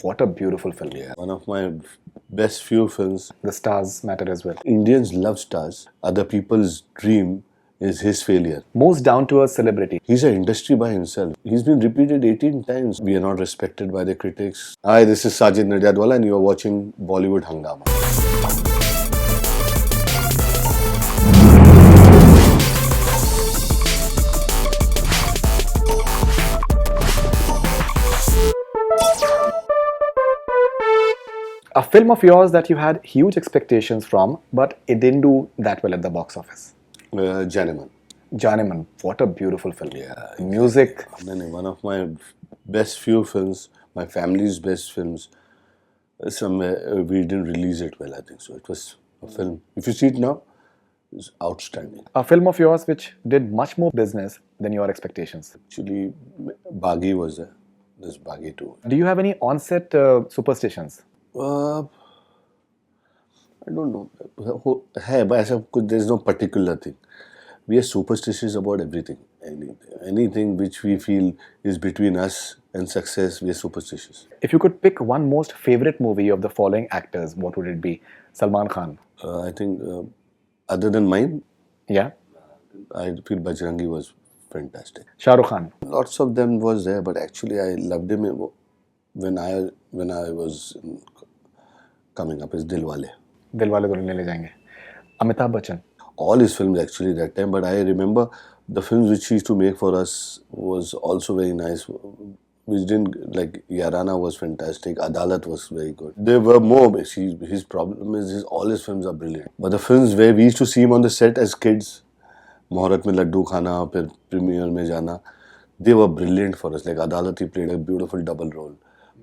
What a beautiful film. Yeah, one of my best few films. The stars matter as well. Indians love stars. Other people's dream is his failure. Most down to earth celebrity. He's an industry by himself. He's been repeated 18 times. We are not respected by the critics. Hi, this is Sajid Nadiadwala and you are watching Bollywood Hungama. A film of yours that you had huge expectations from, but it didn't do that well at the box office. Janeman. Janeman, what a beautiful film. Yeah. Music. One of my best few films, my family's best films. We didn't release it well, I think so. It was a film. If you see it now, it's outstanding. A film of yours which did much more business than your expectations. Actually, Baghi was there. There's Baghi too. Do you have any on-set superstitions? I don't know. Hey, but there's no particular thing. We are superstitious about everything. Anything which we feel is between us and success, we are superstitious. If you could pick one most favorite movie of the following actors, what would it be? Salman Khan. I think, other than mine, Yeah. I feel Bajrangi was fantastic. Shah Rukh Khan. Lots of them was there, but actually I loved him when I was coming up as Dilwale. Dilwale Dulhania Le Jayenge. Amitabh Bachchan. All his films actually that time, but I remember the films which he used to make for us was also very nice. Which didn't, like Yarana was fantastic, Adalat was very good. There were more. His problem is all his films are brilliant. But the films where we used to see him on the set as kids, Moharat mein Laddu Khana, फिर premiere में जाना, they were brilliant for us. Like Adalat, he played a beautiful double role.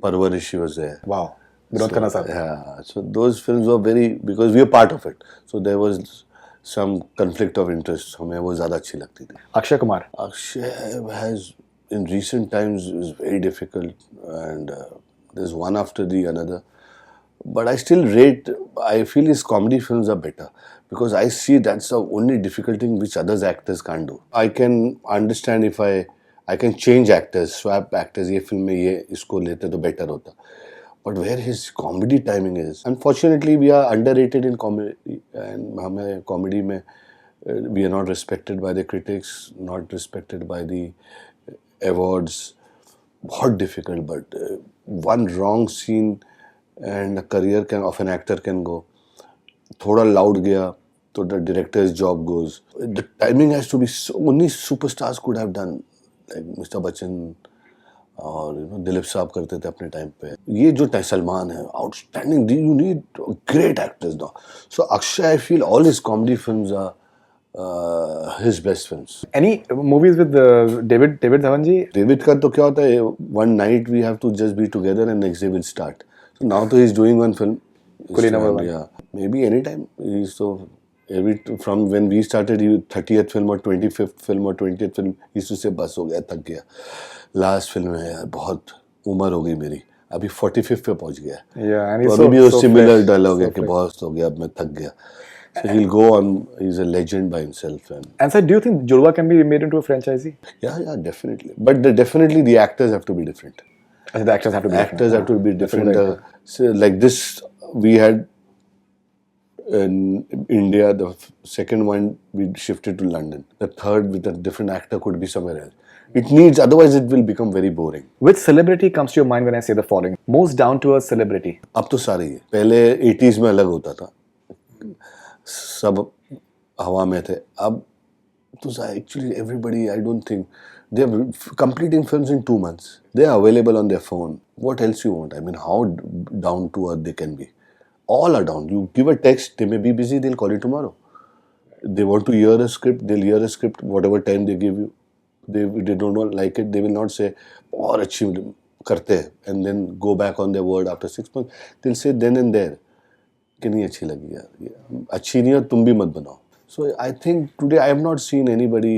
Parvarish, he was there. Wow. Vinod Khanna sahab. Yeah, so those films were because we were part of it. So there was some conflict of interest. हमें वो ज़्यादा अच्छी लगती थी. Akshay Kumar. Akshay has, in recent times, is very difficult and there's one after the another. But I still I feel his comedy films are better because I see that's the only difficult thing which other actors can't do. I can understand if I can change actors, swap actors, ये film में ये इसको लेते तो better होता. But where his comedy timing is, unfortunately, we are underrated in comedy, and हमें comedy में we are not respected by the critics, not respected by the awards. बहुत difficult, but one wrong scene and a career of an actor can go. थोड़ा loud गया, so the director's job goes. The timing has to be only superstars could have done, like Mr. Bachchan. और दिलीप साहब करते थे अपने time पे. ये जो सलमान है, outstanding. You need great actors now. So Akshay, I feel all his comedy films are his best films. Any movies with David Dhawan ji? David का तो क्या होता है? One night we have to just be together and next day we'll start. So now तो he's doing one film. Kuli number one. Yeah, maybe anytime. From when we started, 30th film or 25th film or 20th film, he used to say बस हो गया, थक गया. Last film है यार, बहुत उम्र हो गई मेरी, अभी 45th पे पहुंच गया. तो अभी भी वो सिमिलर डायलॉग है कि बहुत हो गया, अब मैं थक गया. So he'll go on. He's a legend by himself. And so, do you think Jurwa can be made into a franchisee? Yeah, definitely. But definitely the actors have to be different. The actors have to be actors have to be different. So like this, we had in India, the second one we shifted to London. The third with a different actor could be somewhere else. It needs, otherwise it will become very boring. Which celebrity comes to your mind when I say the following? Most down to earth celebrity. अब तो सारे ही. पहले 80s में अलग होता था. सब हवा में थे. अब तो actually everybody, I don't think they are completing films in 2 months. They are available on their phone. What else you want? I mean, how down to earth they can be. All are down. You give a text, they may be busy, they'll call you tomorrow. They want to hear a script, they'll hear a script whatever time they give you. They don't like it, they will not say, और अच्छी करते हैं, and then go back on their word after 6 months. They'll say then and there, कि नहीं अच्छी लगी यार, अच्छी नहीं है तुम भी मत बनाओ. So I think today I have not seen anybody.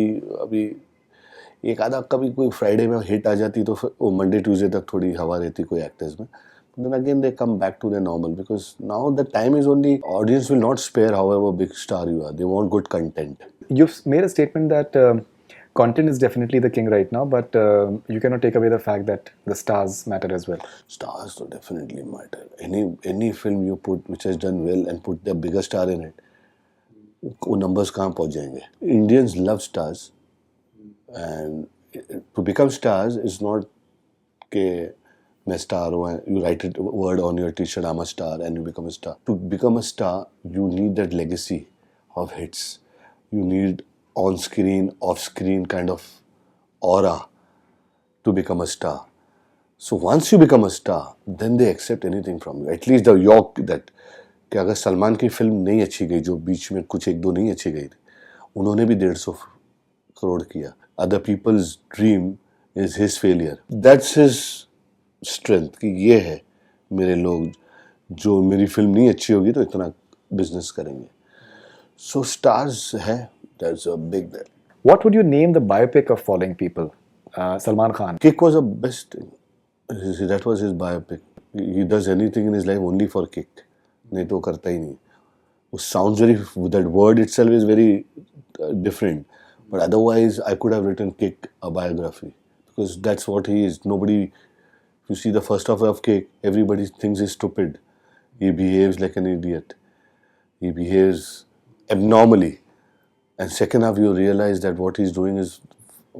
अभी एक आधा कभी कोई फ्राइडे में हिट आ जाती तो वो मंडे ट्यूसडे तक थोड़ी हवा रहती कोई एक्टर्स में. Then again they come back to their normal because now the time is only, audience will not spare however big star you are. They want good content. You've made a statement that Content is definitely the king right now, but you cannot take away the fact that the stars matter as well. Stars to definitely matter. Any film you put which has done well and put the bigger star in it, वो numbers कहाँ पहुँच जाएंगे? Indians love stars, and to become stars is not के मैं star हूँ. You write a word on your t-shirt, I'm a star, and you become a star. To become a star, you need that legacy of hits. You need on-screen, off-screen kind of aura to become a star. So once you become a star, then they accept anything from you. At least the york that कि अगर सलमान की film नहीं अच्छी गई, जो बीच में कुछ एक दो नहीं अच्छी गई थी, उन्होंने भी 150 करोड़ किया. Other people's dream is his failure. That's his strength कि ये है मेरे लोग, जो मेरी फिल्म नहीं अच्छी होगी तो इतना बिजनेस करेंगे. So stars है, that's a big deal. What would you name the biopic of following people? Salman Khan. Kick was the best thing. That was his biopic. He does anything in his life only for kick. नहीं तो करता ही नहीं. It sounds very, that word itself is very different. But otherwise, I could have written Kick, a biography. Because that's what he is. Nobody, if you see the first half of Kick, everybody thinks he's stupid. He behaves like an idiot. He behaves abnormally. And second half, you realize that what he's doing is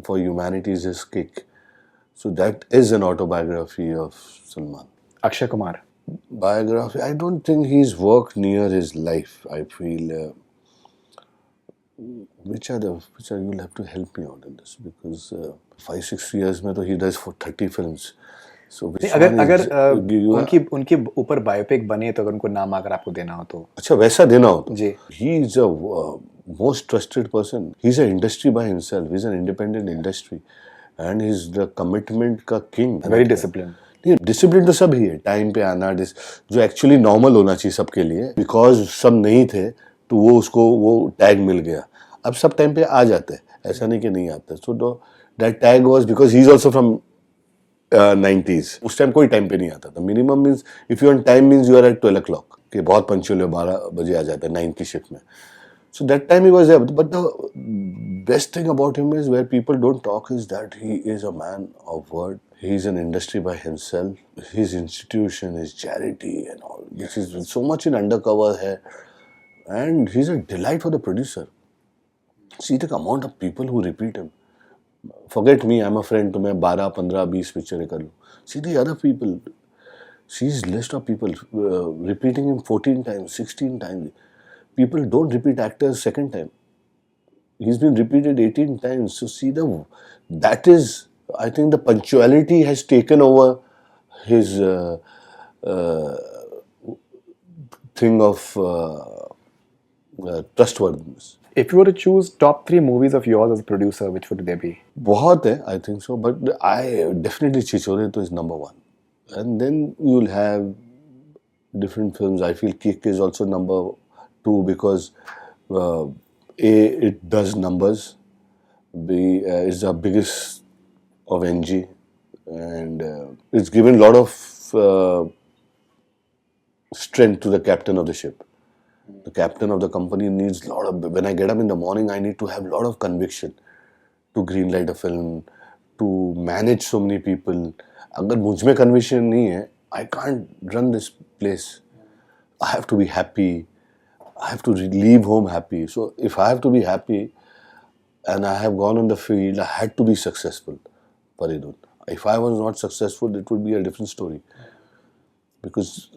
for humanity is his kick. So that is an autobiography of Salman. Akshay Kumar. Biography, I don't think he's worked near his life. I feel you'll have to help me out in this, because 5-6 years में तो he does for 30 films. So which अगर one is, अगर उनके ऊपर biopic बने तो अगर उनको नाम अगर आपको देना हो तो अच्छा वैसा देना हो तो जी. he is a most trusted person. He's an industry by himself. He's an independent industry, and he's the commitment का king. Very disciplined. डिसिप्लिन तो सब ही है. टाइम पे आना, जो एक्चुअली नॉर्मल होना चाहिए सबके लिए. बिकॉज सब नहीं थे तो वो उसको वो टैग मिल गया. अब सब टाइम पे आ जाते हैं, ऐसा नहीं कि नहीं आते. So that tag was because he is also from 90s. उस टाइम कोई टाइम पे नहीं आता था. Minimum means if you on time means you are at 12 o'clock कि बहुत पंक्चुअल है, 12 बजे आ जाता है 9 की शिफ्ट में. So that time he was there. But the best thing about him is, where people don't talk, is that he is a man of word. He's an industry by himself. His institution, his charity and all. This is so much in undercover here. And he's a delight for the producer. See the amount of people who repeat him. Forget me, I'm a friend. तो मैं 12, 15, 20 पिक्चरें कर लूँ. See the other people. See his list of people repeating him 14 times, 16 times. People don't repeat actors second time. He's been repeated 18 times. So see that is, I think the punctuality has taken over his thing of trustworthiness. If you were to choose top 3 movies of yours as a producer, which would they be? बहुत है, I think so. But I definitely Chichore to is number 1. And then you'll have different films. I feel Kick is also number 2 because it does numbers. B is the biggest of NG, and it's given a lot of strength to the captain of the ship. The captain of the company needs a lot of. When I get up in the morning, I need to have a lot of conviction to greenlight a film, to manage so many people. अगर मुझ में conviction नहीं है, I can't run this place. I have to be happy. I have to leave home happy. So if I have to be happy and I have gone on the field, I had to be successful. Faridoon. If I was not successful, it would be a different story. Because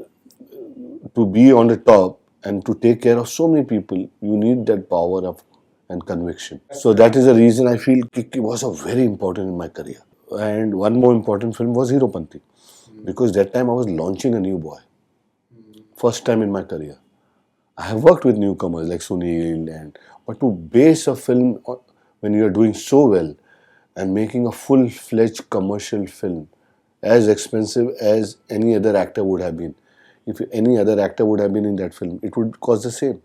to be on the top and to take care of so many people, you need that power of and conviction. So that is the reason I feel Kick was a very important in my career. And one more important film was Hero Panti. Because that time I was launching a new boy. First time in my career. I have worked with newcomers like Sunil, but to base a film when you are doing so well and making a full-fledged commercial film, as expensive as any other actor would have been. If any other actor would have been in that film, it would cost the same.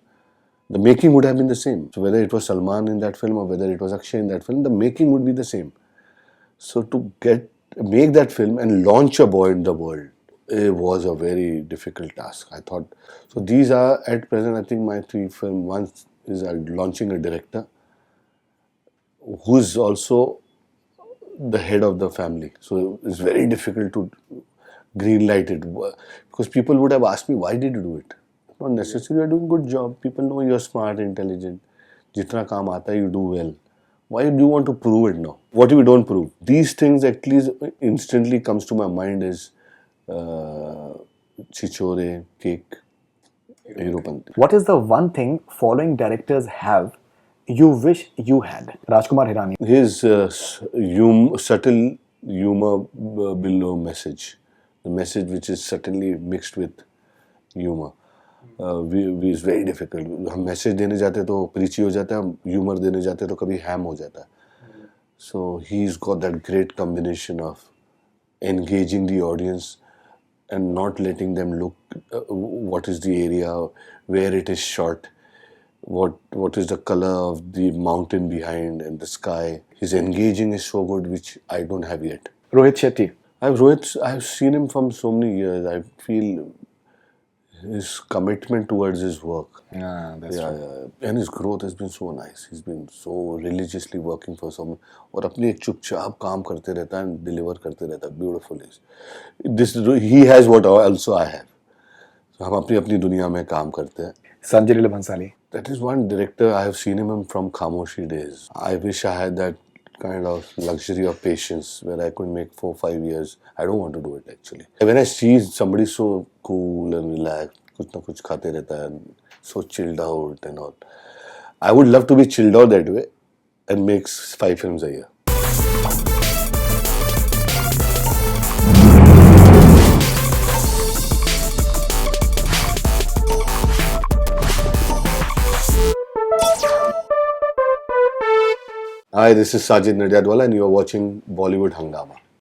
The making would have been the same. So whether it was Salman in that film or whether it was Akshay in that film, the making would be the same. So to make that film and launch a boy in the world, it was a very difficult task, I thought. So these are, at present, I think my 3 films. One is launching a director. who's also the head of the family. So it's very difficult to greenlight it because people would have asked me, why did you do it? Not necessarily, you're doing good job. People know you're smart, intelligent. Jitna kaam aata hai, you do well. Why do you want to prove it now? What if you don't prove? These things at least instantly comes to my mind is Chichore, cake, Heropanti. What is the one thing following directors have you wish you had? Rajkumar Hirani. His subtle humor below message, the message which is certainly mixed with humor. We is very difficult. हम message देने जाते तो preachy हो जाता है, हम humor देने जाते तो कभी ham हो जाता है. So he's got that great combination of engaging the audience and not letting them look what is the area, where it is shot, what is the color of the mountain behind and the sky. His engaging is so good, which I don't have yet. Rohit Shetty. I've seen him from so many years. I feel his commitment towards his work. That's true. And his growth has been so nice. He's been so religiously working for someone. और अपनी एक चुपचाप काम करते रहता है and deliver करते रहता है. Beautiful is. This he has what also I have. So हम अपनी अपनी दुनिया में काम करते हैं. Sanjay Leela Bhansali. That is one director I have seen him from Khamoshi days. I wish I had that kind of luxury of patience where I could make 4-5 years. I don't want to do it actually. When I see somebody so cool and relaxed, कुछ ना कुछ खाते रहता है, so chilled out and all. I would love to be chilled out that way and make 5 films a year. Hi, this is Sajid Nadiadwala and you are watching Bollywood Hungama.